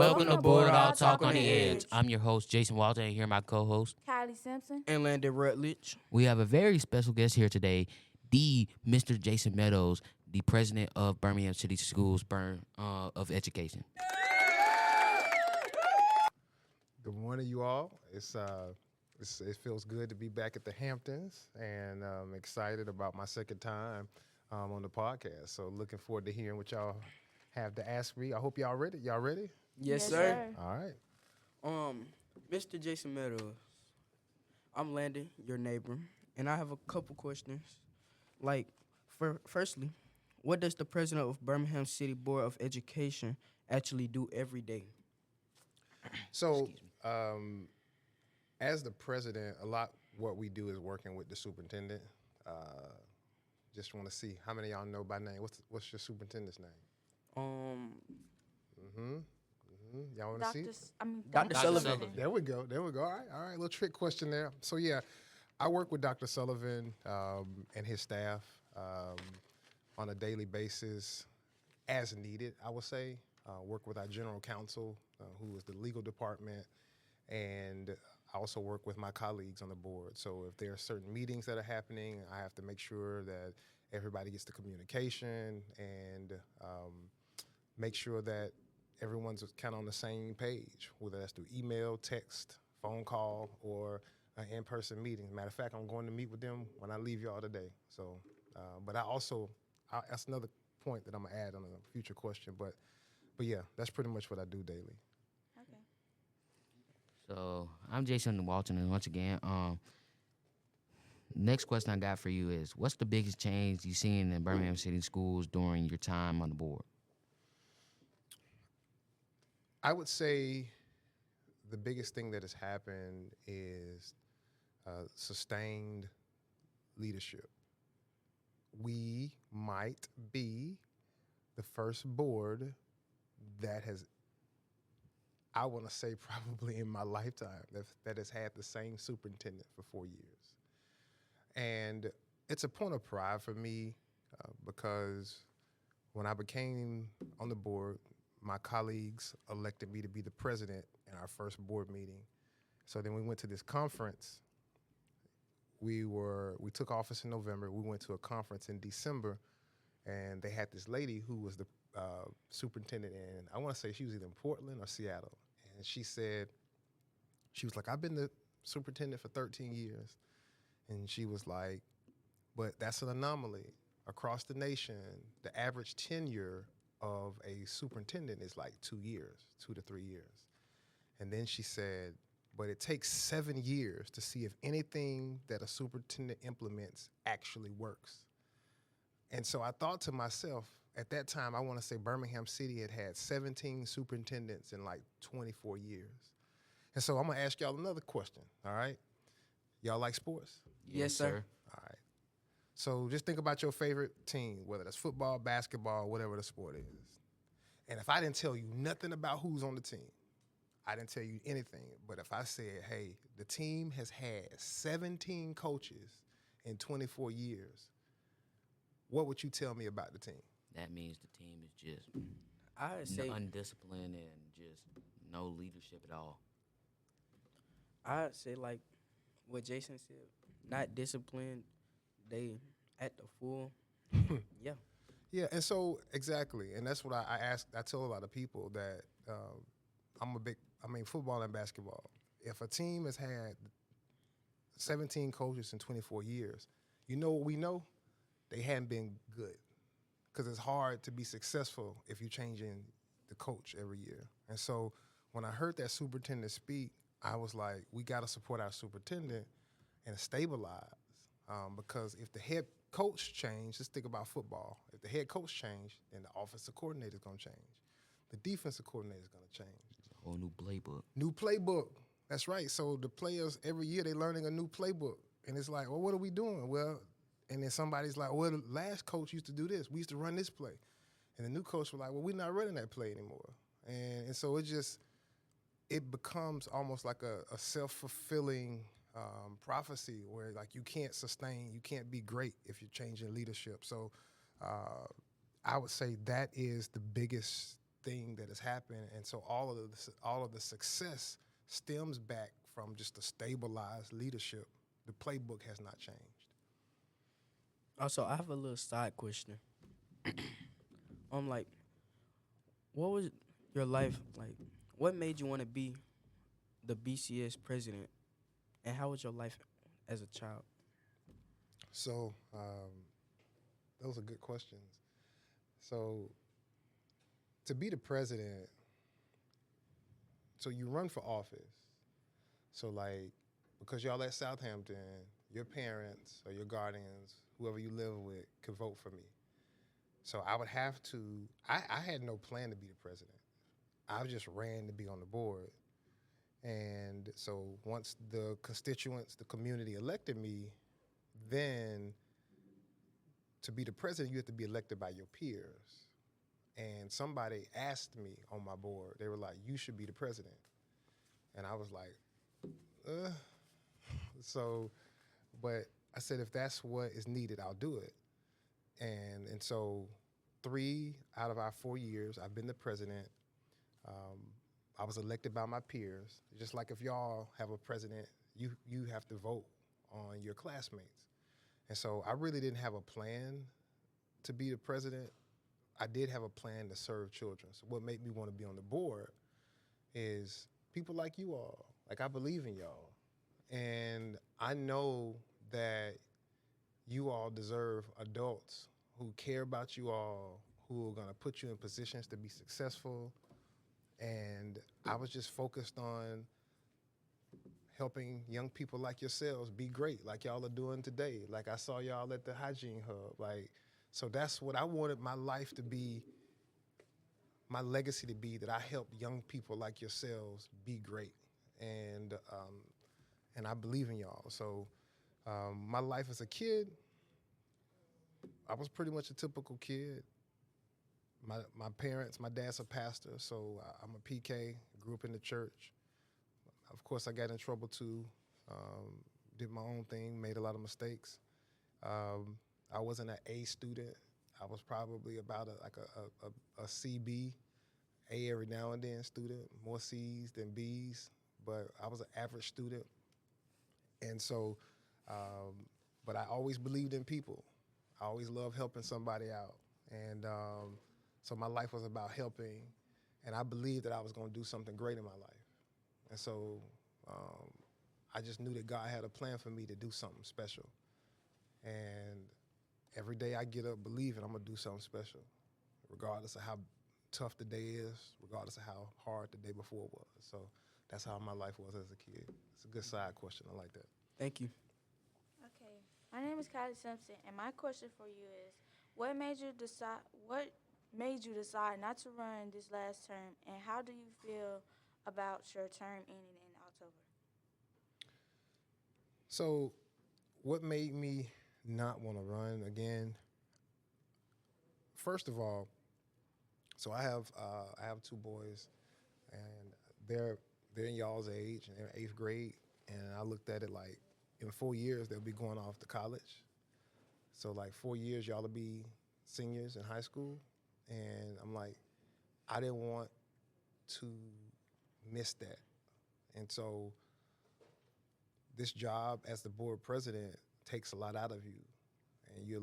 Welcome to Bulldog Talk on the Edge. I'm your host, Jason Walter, and here my co-host, Kylie Simpson. And Landon Rutledge. We have a very special guest here today, the Mr. Jason Meadows, the president of Birmingham City Schools of Education. Good morning, you all. It feels good to be back at the Hamptons, and I'm excited about my second time on the podcast. So looking forward to hearing what y'all have to ask me. I hope y'all ready. Y'all ready? Yes, sir. All right. Mr. Jason Meadows, I'm Landon, your neighbor, and I have a couple questions. Like, firstly, what does the president of Birmingham City Board of Education actually do every day? So, as the president, a lot what we do is working with the superintendent. Just want to see how many of y'all know by name. What's your superintendent's name? Y'all want to see? Dr. Sullivan. There we go. All right. Little trick question there. So yeah, I work with Dr. Sullivan and his staff on a daily basis, as needed. I would say work with our general counsel, who is the legal department, and I also work with my colleagues on the board. So if there are certain meetings that are happening, I have to make sure that everybody gets the communication and make sure that everyone's kind of on the same page, whether that's through email, text, phone call, or an in-person meeting. Matter of fact, I'm going to meet with them when I leave y'all today. So, but that's another point that I'm gonna add on a future question. But yeah, that's pretty much what I do daily. Okay. So I'm Jason Walton, and once again, next question I got for you is, what's the biggest change you've seen in Birmingham City Schools during your time on the board? I would say the biggest thing that has happened is sustained leadership. We might be the first board that has, I want to say probably in my lifetime, that has had the same superintendent for 4 years. And it's a point of pride for me because when I became on the board, my colleagues elected me to be the president in our first board meeting. So then we went to this conference. We took office in November. We went to a conference in December, and they had this lady who was the superintendent in, I want to say she was either in Portland or Seattle. And she was like, I've been the superintendent for 13 years. And she was like, but that's an anomaly. Across the nation, the average tenure of a superintendent is like 2 years, 2 to 3 years. And then she said, but it takes 7 years to see if anything that a superintendent implements actually works. And so I thought to myself, at that time, I want to say Birmingham City had 17 superintendents in like 24 years. And so I'm going to ask y'all another question, all right? Y'all like sports? Yes, sir. All right. So just think about your favorite team, whether that's football, basketball, whatever the sport is. And if I didn't tell you nothing about who's on the team, I didn't tell you anything. But if I said, hey, the team has had 17 coaches in 24 years, what would you tell me about the team? That means the team is just I'd say undisciplined and just no leadership at all. I'd say like what Jason said, not disciplined. They at the full. Yeah. Yeah, and so exactly, and that's what I ask. I tell a lot of people that football and basketball. If a team has had 17 coaches in 24 years, you know what we know? They hadn't been good, because it's hard to be successful if you're changing the coach every year. And so when I heard that superintendent speak, I was like, we got to support our superintendent and stabilize. Because if the head coach changed, let's think about football. If the head coach changed, then the offensive coordinator is going to change. The defensive coordinator is going to change. It's a whole new playbook. New playbook. That's right. So the players, every year, they're learning a new playbook. And it's like, well, what are we doing? Well, and then somebody's like, well, the last coach used to do this. We used to run this play. And the new coach was like, well, we're not running that play anymore. And so it becomes almost like a self-fulfilling prophecy where like you can't be great if you're changing leadership. So I would say that is the biggest thing that has happened, and so all of the success stems back from just a stabilized leadership. The playbook has not changed. Also, I have a little side question. Like, what was your life like? What made you want to be the BCS president, and how was your life as a child? So those are good questions. So to be the president, so you run for office. So like, because y'all at Southampton, your parents or your guardians, whoever you live with, could vote for me. So I would have to. I had no plan to be the president. I just ran to be on the board. And so once the constituents, the community elected me, then to be the president, you have to be elected by your peers. And somebody asked me on my board, they were like, you should be the president. And I was like, so, but I said, if that's what is needed, I'll do it. And so 3 out of our 4 years, I've been the president. I was elected by my peers. Just like if y'all have a president, you have to vote on your classmates. And so I really didn't have a plan to be the president. I did have a plan to serve children. So what made me want to be on the board is people like you all. Like, I believe in y'all. And I know that you all deserve adults who care about you all, who are going to put you in positions to be successful. And I was just focused on helping young people like yourselves be great, like y'all are doing today. Like I saw y'all at the hygiene hub. Like, so that's what I wanted my life to be, my legacy to be, that I help young people like yourselves be great. And I believe in y'all. So my life as a kid, I was pretty much a typical kid. My parents, my dad's a pastor, so I'm a PK, grew up in the church. Of course, I got in trouble too, did my own thing, made a lot of mistakes. I wasn't an A student. I was probably about a CB, A every now and then student, more C's than B's, but I was an average student. And so, but I always believed in people. I always loved helping somebody out. And so my life was about helping, and I believed that I was going to do something great in my life. And so I just knew that God had a plan for me to do something special. And every day I get up believing I'm going to do something special, regardless of how tough the day is, regardless of how hard the day before was. So that's how my life was as a kid. It's a good side question. I like that. Thank you. Okay, my name is Kylie Simpson, and my question for you is, what made you decide not to run this last term, and how do you feel about your term ending in October? So what made me not want to run again? First of all, so I have 2 boys, and they're in y'all's age, and they're 8th grade, and I looked at it like, in 4 years they'll be going off to college. So like 4 years y'all will be seniors in high school, and I'm like, I didn't want to miss that. And so this job as the board president takes a lot out of you, and you're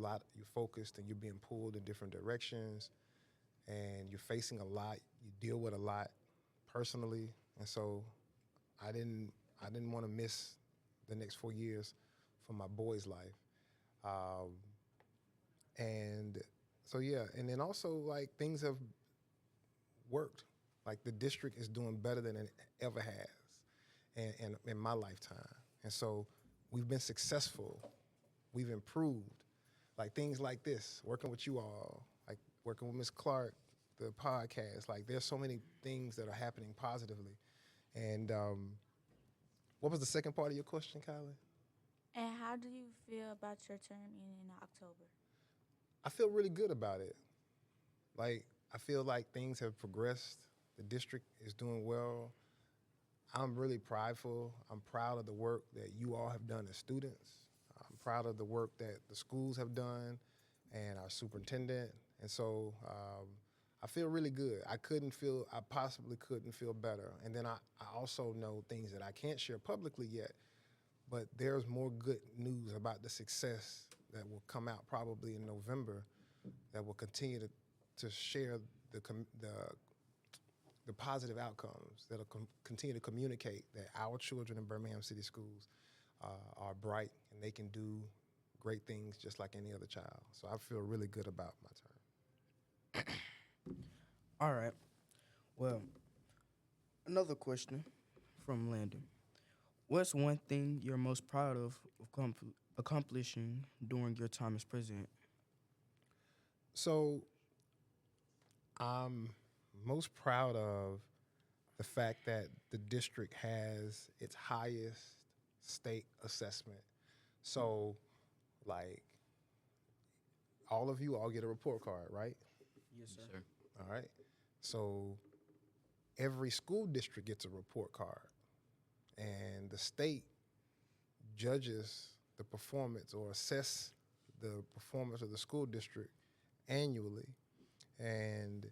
focused, and you're being pulled in different directions, and you're facing a lot. You deal with a lot personally, and so I didn't want to miss the next 4 years from my boy's life. And so yeah, and then also like things have worked. Like the district is doing better than it ever has, and in my lifetime. And so we've been successful. We've improved. Like things like this, working with you all, like working with Ms. Clark, the podcast. Like there's so many things that are happening positively. And what was the second part of your question, Kylie? And how do you feel about your term ending in October? I feel really good about it. Like, I feel like things have progressed. The district is doing well. I'm really prideful. I'm proud of the work that you all have done as students. I'm proud of the work that the schools have done and our superintendent. And so I feel really good. I possibly couldn't feel better. And then I also know things that I can't share publicly yet, but there's more good news about the success that will come out probably in November that will continue to share the positive outcomes that'll continue to communicate that our children in Birmingham City Schools are bright and they can do great things just like any other child. So I feel really good about my term. All right. Well, another question from Landon. What's one thing you're most proud of accomplishing during your time as president? So I'm most proud of the fact that the district has its highest state assessment. So, like, all of you all get a report card, right? Yes, Yes, sir. All right. So every school district gets a report card, and the state judges the performance or assess the performance of the school district annually. And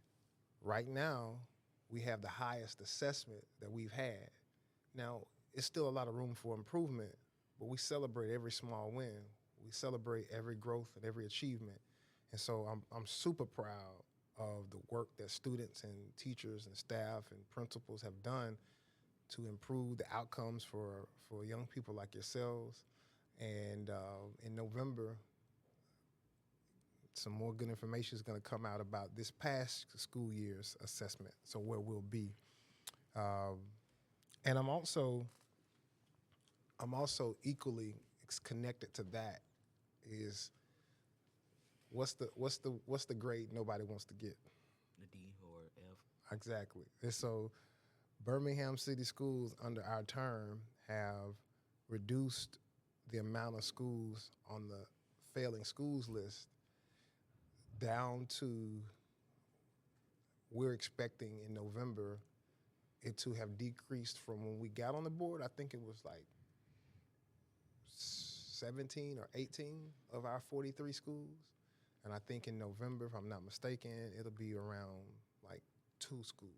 right now, we have the highest assessment that we've had. Now, it's still a lot of room for improvement, but we celebrate every small win. We celebrate every growth and every achievement. And so I'm super proud of the work that students and teachers and staff and principals have done to improve the outcomes for young people like yourselves. And in November, some more good information is going to come out about this past school year's assessment, so where we'll be. And I'm also equally connected to that is what's the grade nobody wants to get? The D or F. Exactly. And so Birmingham City Schools under our term have reduced the amount of schools on the failing schools list down to, we're expecting in November it to have decreased from when we got on the board. I think it was like 17 or 18 of our 43 schools. And I think in November, if I'm not mistaken, it'll be around like 2 schools.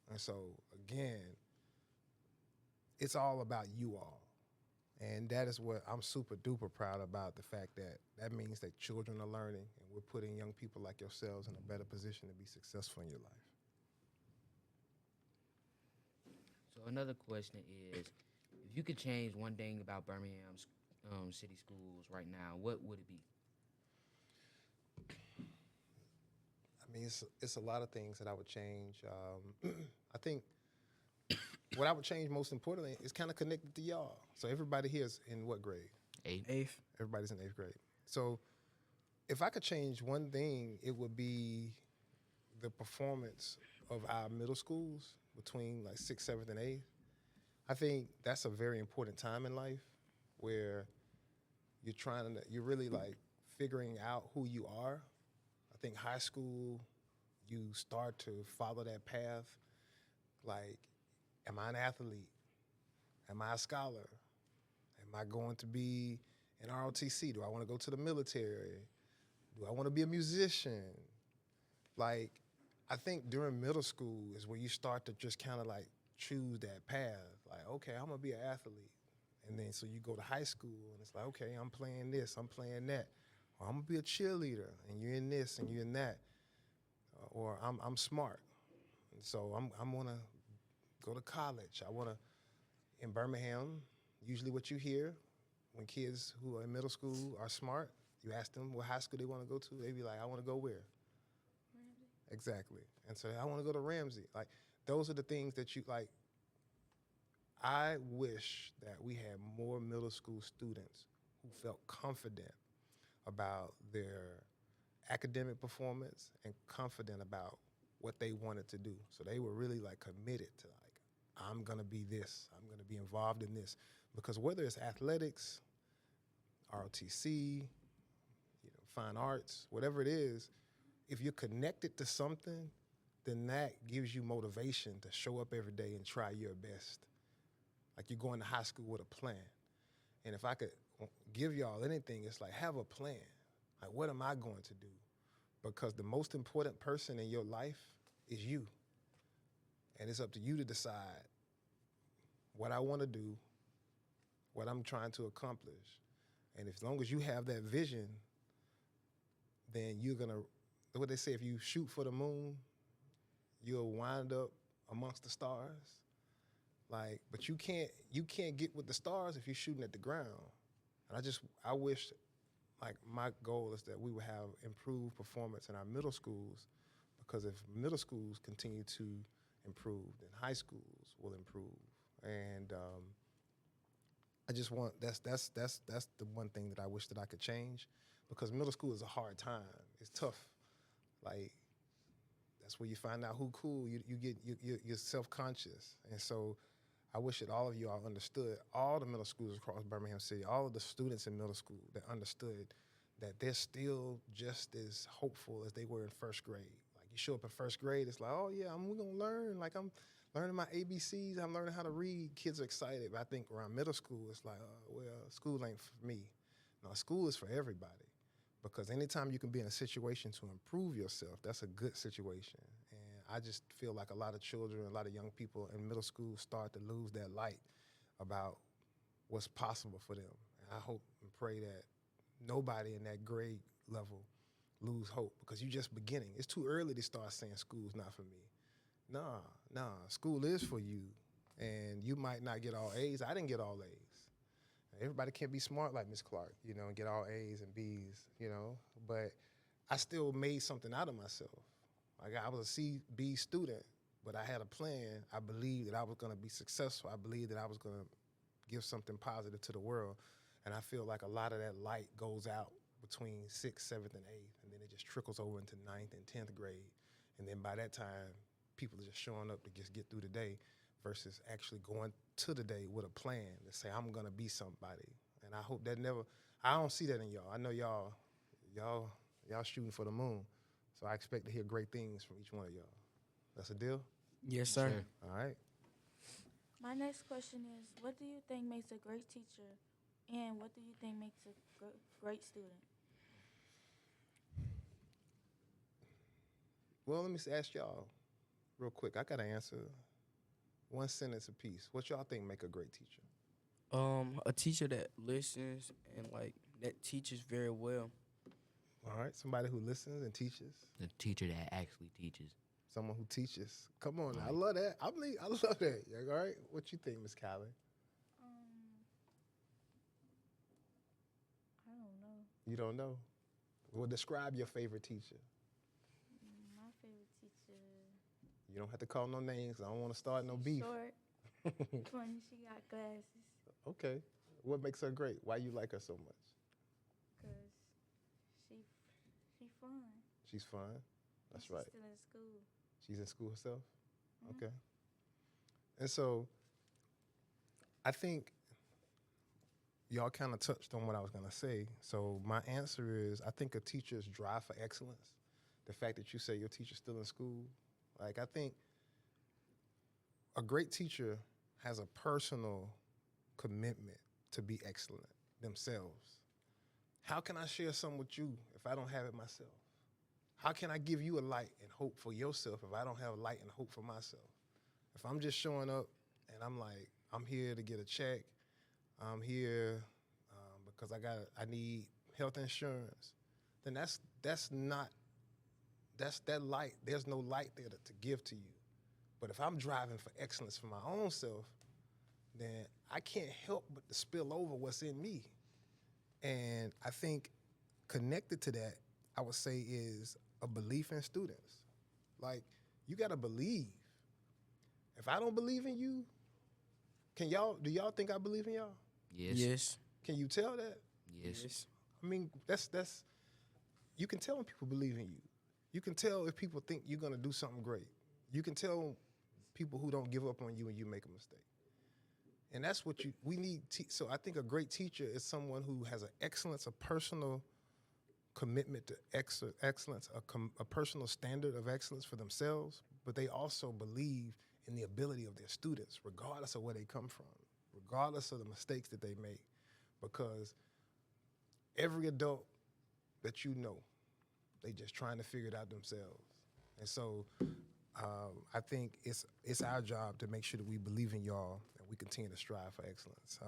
And so, again, it's all about you all. And that is what I'm super duper proud about, the fact that means that children are learning and we're putting young people like yourselves in a better position to be successful in your life. So another question is, if you could change one thing about Birmingham's city schools right now, what would it be? I mean, it's a lot of things that I would change. I think what I would change most importantly is kind of connected to y'all. So everybody here is in what grade? 8. Eighth. Everybody's in 8th grade. So if I could change one thing, it would be the performance of our middle schools between like 6th, 7th, and 8th. I think that's a very important time in life where you're really like figuring out who you are. I think high school, you start to follow that path. Like, am I an athlete? Am I a scholar? Am I going to be an ROTC? Do I want to go to the military? Do I want to be a musician? Like, I think during middle school is where you start to just kind of like choose that path. Like, okay, I'm going to be an athlete. And then so you go to high school and it's like, okay, I'm playing this, I'm playing that. Or I'm going to be a cheerleader and you're in this and you're in that. Or I'm smart. And so I'm going to go to college. I want to, in Birmingham, usually what you hear when kids who are in middle school are smart, you ask them what high school they want to go to, they be like, I want to go where? Ramsey. Exactly. And so I want to go to Ramsey. Like, those are the things that you, like, I wish that we had more middle school students who felt confident about their academic performance and confident about what they wanted to do. So they were really like committed to like, I'm gonna be this, I'm gonna be involved in this. Because whether it's athletics, ROTC, fine arts, whatever it is, if you're connected to something, then that gives you motivation to show up every day and try your best. Like you're going to high school with a plan. And if I could give y'all anything, it's like have a plan. Like, what am I going to do? because the most important person in your life is you. And it's up to you to decide what I want to do, what I'm trying to accomplish. And as long as you have that vision, then you're going to, what they say, if you shoot for the moon, you'll wind up amongst the stars. Like, but you can't get with the stars if you're shooting at the ground. And I wish, like, my goal is that we would have improved performance in our middle schools, because if middle schools continue to improve, then high schools will improve. And I just want, that's the one thing that I wish that I could change, because middle school is a hard time. It's tough. Like, that's where you find out who cool. You're self-conscious. And so I wish that all of you all understood, all the middle schools across Birmingham City, all of the students in middle school that understood that they're still just as hopeful as they were in first grade. Like, you show up in first grade, it's like, oh yeah, we're gonna learn. Like, I'm learning my ABCs, I'm learning how to read. Kids are excited. But I think around middle school, it's like, well, school ain't for me. No, school is for everybody. Because anytime you can be in a situation to improve yourself, that's a good situation. And I just feel like a lot of children, a lot of young people in middle school start to lose that light about what's possible for them. And I hope and pray that nobody in that grade level lose hope, because you're just beginning. It's too early to start saying school's not for me. Nah, school is for you. And you might not get all A's. I didn't get all A's. Everybody can't be smart like Miss Clark, and get all A's and B's, But I still made something out of myself. Like, I was a C, B student, but I had a plan. I believed that I was going to be successful. I believed that I was going to give something positive to the world. And I feel like a lot of that light goes out between 6th, 7th, and 8th, and then it just trickles over into 9th and 10th grade. And then by that time, people are just showing up to just get through the day, versus actually going to the day with a plan to say, I'm gonna be somebody. And I hope that I don't see that in y'all. I know y'all shooting for the moon. So I expect to hear great things from each one of y'all. That's a deal? Yes, sir. Sure. All right. My next question is, what do you think makes a great teacher, and what do you think makes a great student? Well, let me ask y'all real quick. I got to answer one sentence apiece. What y'all think make a great teacher? A teacher that listens and, like, that teaches very well. All right. Somebody who listens and teaches. The teacher that actually teaches. Someone who teaches. Come on. I Right. love that. I love that. All right. What you think, Miss Callie? I don't know. You don't know? Well, describe your favorite teacher. My favorite teacher. You don't have to call no names. I don't want to start no beef. Short, funny. She got glasses. Okay. What makes her great? Why you like her so much? Cause she fun. She's fun. That's She's right. Still in school. She's in school herself? Mhm. Okay. And so I think y'all kind of touched on what I was going to say. So my answer is, I think a teacher's drive for excellence, the fact that you say your teacher's still in school, like, I think a great teacher has a personal commitment to be excellent themselves. How can I share something with you if I don't have it myself? How can I give you a light and hope for yourself if I don't have a light and hope for myself? If I'm just showing up and I'm like, I'm here to get a check, I'm here because I need health insurance, then that's that light. There's no light there to give to you. But if I'm driving for excellence for my own self, then I can't help but to spill over what's in me. And I think connected to that, I would say, is a belief in students. Like, you gotta believe. If I don't believe in you, do y'all think I believe in y'all? Yes. Yes. Can you tell that? Yes. I mean, that's you can tell when people believe in you. You can tell if people think you're gonna do something great. You can tell people who don't give up on you when you make a mistake. And that's what we need. So I think a great teacher is someone who has an excellence, a personal commitment to excellence, a personal standard of excellence for themselves, but they also believe in the ability of their students, regardless of where they come from, regardless of the mistakes that they make, because every adult that you know They just trying to figure it out themselves. And so I think it's our job to make sure that we believe in y'all and we continue to strive for excellence.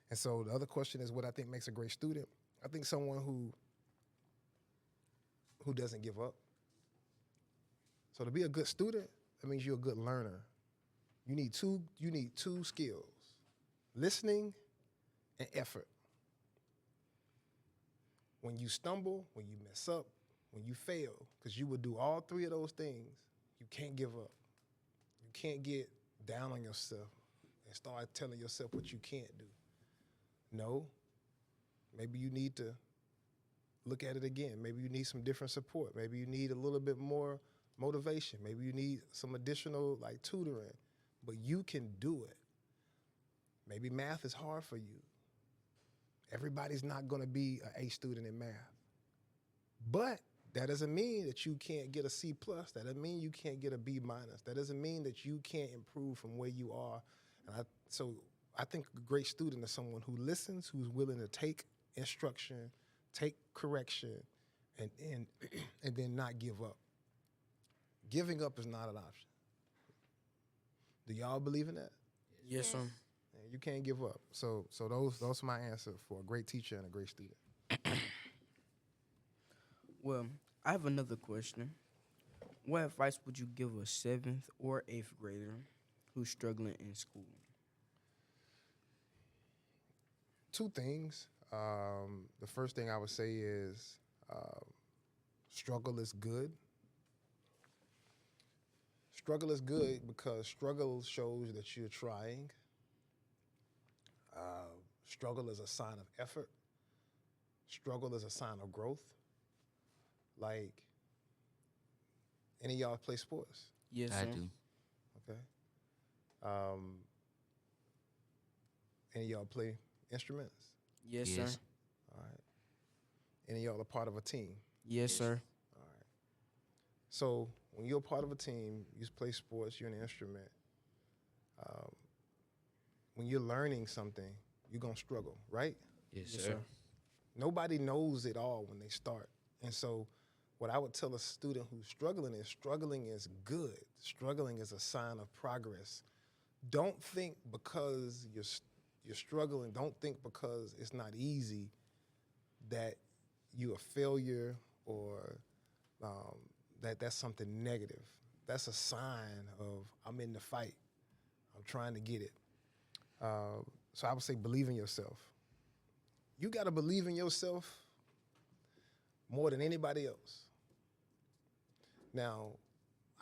And so the other question is what I think makes a great student. I think someone who doesn't give up. So to be a good student, that means you're a good learner. You need two skills: listening and effort. When you stumble, when you mess up, when you fail, because you will do all three of those things, you can't give up. You can't get down on yourself and start telling yourself what you can't do. No, maybe you need to look at it again. Maybe you need some different support. Maybe you need a little bit more motivation. Maybe you need some additional like tutoring, but you can do it. Maybe math is hard for you. Everybody's not going to be an A student in math. But that doesn't mean that you can't get a C+. That doesn't mean you can't get a B-. That doesn't mean that you can't improve from where you are. And so I think a great student is someone who listens, who's willing to take instruction, take correction, and then not give up. Giving up is not an option. Do y'all believe in that? Yes, sir. You can't give up. So those are my answers for a great teacher and a great student. Well, I have another question. What advice would you give a 7th or 8th grader who's struggling in school? Two things. The first thing I would say is struggle is good. Struggle is good because struggle shows that you're trying. Struggle is a sign of effort. Struggle is a sign of growth. Like, any of y'all play sports? Yes, I sir. do. Okay. Any of y'all play instruments? Yes, Yes. sir. All right. Any of y'all are part of a team? Yes, sir. All right. So when you're a part of a team, you play sports, you're an instrument. When you're learning something, you're going to struggle, right? Yes, Yes, sir. sir. Nobody knows it all when they start. And so what I would tell a student who's struggling is good. Struggling is a sign of progress. Don't think because you're struggling, don't think because it's not easy that you're a failure or that's something negative. That's a sign of I'm in the fight. I'm trying to get it. So I would say believe in yourself. You got to believe in yourself more than anybody else. Now,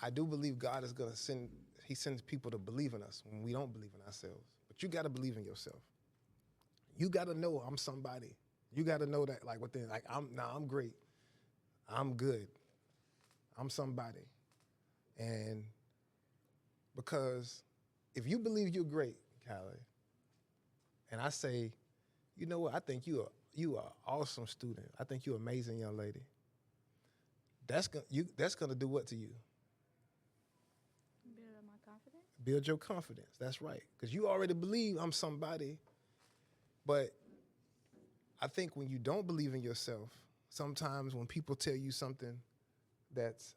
I do believe God is going to he sends people to believe in us when we don't believe in ourselves. But you got to believe in yourself. You got to know I'm somebody. You got to know that like within, like I'm great. I'm good. I'm somebody. And because if you believe you're great, Callie, and I say, you know what, I think you are an awesome student. I think you're an amazing young lady. That's gonna do what to you? Build up my confidence. Build your confidence. That's right. Because you already believe I'm somebody. But I think when you don't believe in yourself, sometimes when people tell you something that's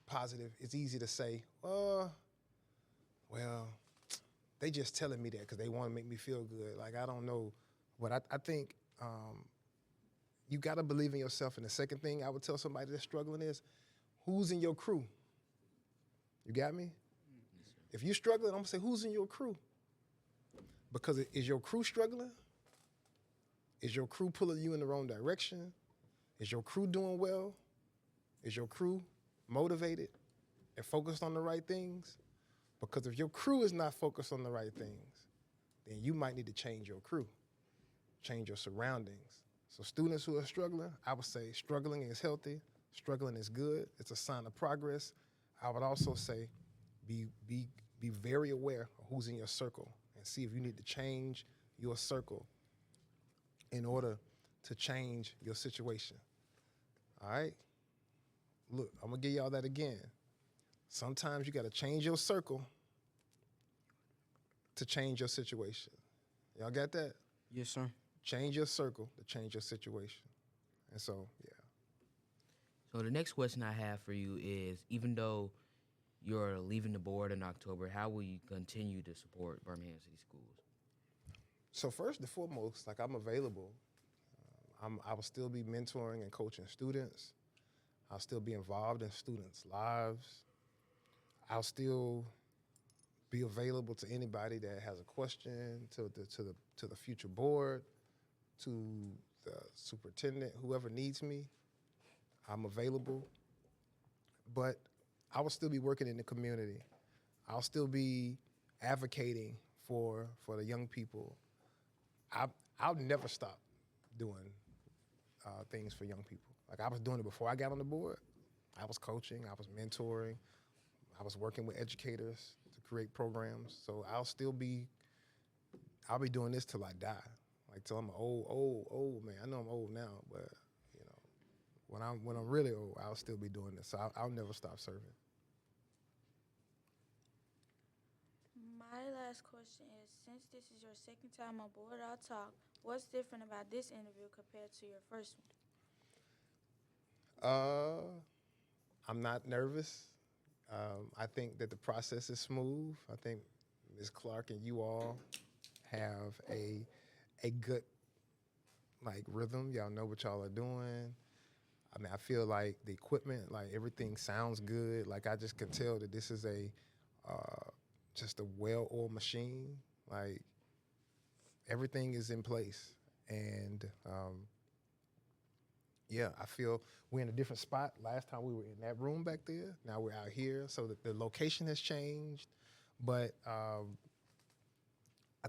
positive, it's easy to say, well, they just telling me that because they want to make me feel good. Like, I don't know. But I think you got to believe in yourself. And the second thing I would tell somebody that's struggling is, who's in your crew? You got me? If you're struggling, I'm going to say, who's in your crew? Because is your crew struggling? Is your crew pulling you in the wrong direction? Is your crew doing well? Is your crew motivated and focused on the right things? Because if your crew is not focused on the right things, then you might need to change your crew, change your surroundings. So students who are struggling, I would say struggling is healthy, struggling is good, it's a sign of progress. I would also say be very aware of who's in your circle and see if you need to change your circle in order to change your situation. All right? Look, I'm gonna give y'all that again. Sometimes you gotta change your circle to change your situation. Y'all got that? Yes, sir. change your circle to change your situation. And so, yeah. So the next question I have for you is, even though you're leaving the board in October, how will you continue to support Birmingham City Schools? So first and foremost, like I'm available. I will still be mentoring and coaching students. I'll still be involved in students' lives. I'll still be available to anybody that has a question, to the future board, to the superintendent, whoever needs me. I'm available. But I will still be working in the community. I'll still be advocating for the young people. I'll never stop doing things for young people. Like I was doing it before I got on the board. I was coaching, I was mentoring, I was working with educators to create programs. So I'll be doing this till I die. Like till I'm an old man. I know I'm old now, but you know, when I'm really old, I'll still be doing this. So I'll never stop serving. My last question is, since this is your second time on Bulldog Talk, what's different about this interview compared to your first one? I'm not nervous. I think that the process is smooth. I think Ms. Clark and you all have a good like rhythm. Y'all know what y'all are doing. I mean, I feel like the equipment, like everything sounds good. Like I just can tell that this is just a well-oiled machine. Like everything is in place, and yeah, I feel we're in a different spot. Last time we were in that room back there. Now we're out here, so that the location has changed. But I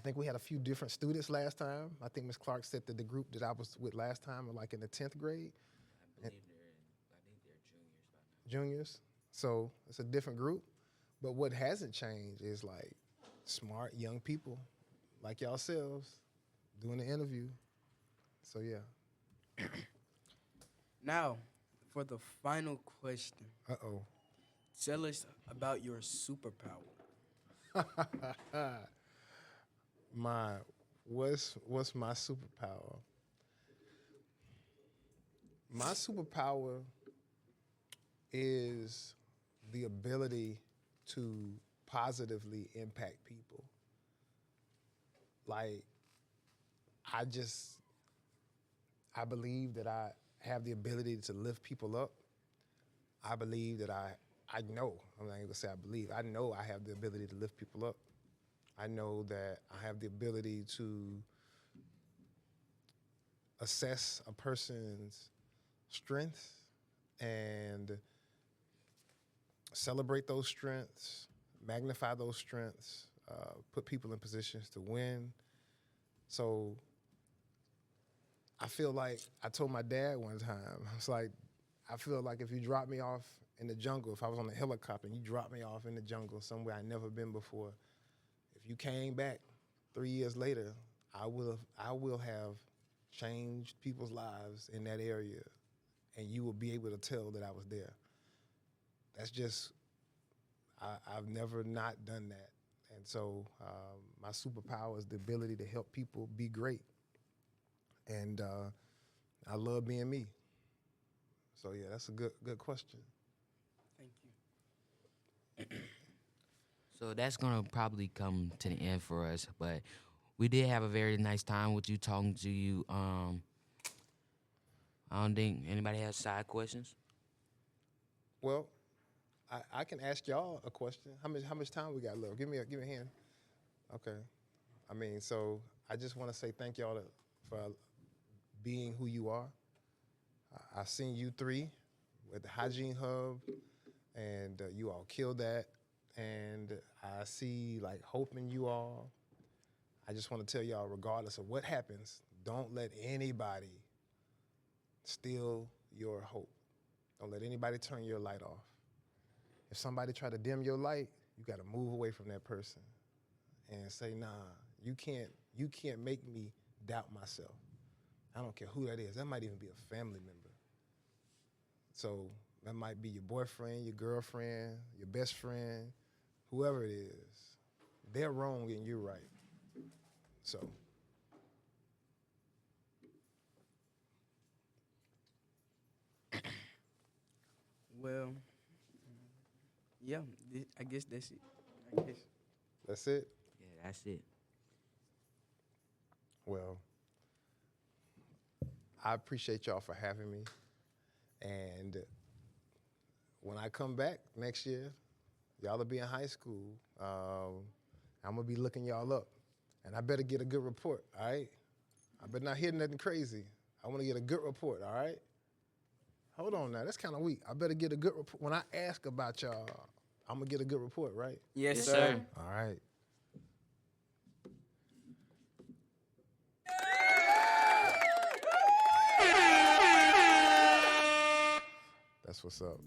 think we had a few different students last time. I think Ms. Clark said that the group that I was with last time were like in the 10th grade. I think they're juniors. Juniors. So it's a different group. But what hasn't changed is like smart young people like yourselves doing the interview. So yeah. Now, for the final question, Uh-oh. tell us about your superpower. What's my superpower? My superpower is the ability to positively impact people. Like, I believe that I have the ability to lift people up. I believe that I know, I'm not even gonna say I believe, I know I have the ability to lift people up. I know that I have the ability to assess a person's strengths and celebrate those strengths, magnify those strengths, put people in positions to win. So I feel like I told my dad one time, I was like, I feel like if you drop me off in the jungle, if I was on a helicopter and you dropped me off in the jungle somewhere I'd never been before, if you came back 3 years later, I will have changed people's lives in that area, and you will be able to tell that I was there. That's just, I've never not done that. And so my superpower is the ability to help people be great. And I love being me. So yeah, that's a good question. Thank you. So that's gonna probably come to the end for us, but we did have a very nice time with you, talking to you. I don't think anybody has side questions. Well, I can ask y'all a question. How much time we got left? Give me a hand. Okay. I mean, so I just want to say thank y'all for being who you are. I've seen you three with the hygiene hub, and you all killed that. And I see like hope in you all. I just want to tell y'all, regardless of what happens, don't let anybody steal your hope. Don't let anybody turn your light off. If somebody try to dim your light, you got to move away from that person and say, nah, you can't make me doubt myself. I don't care who that is. That might even be a family member. So that might be your boyfriend, your girlfriend, your best friend, whoever it is. They're wrong and you're right. So Well, yeah, I guess that's it. I guess. That's it. Yeah, that's it. Well, I appreciate y'all for having me. And when I come back next year, y'all will be in high school. I'm going to be looking y'all up. And I better get a good report, all right? I better not hear nothing crazy. I want to get a good report, all right? Hold on now. That's kind of weak. I better get a good report. When I ask about y'all, I'm going to get a good report, right? Yes, Yes, sir. sir. All right. That's what's up.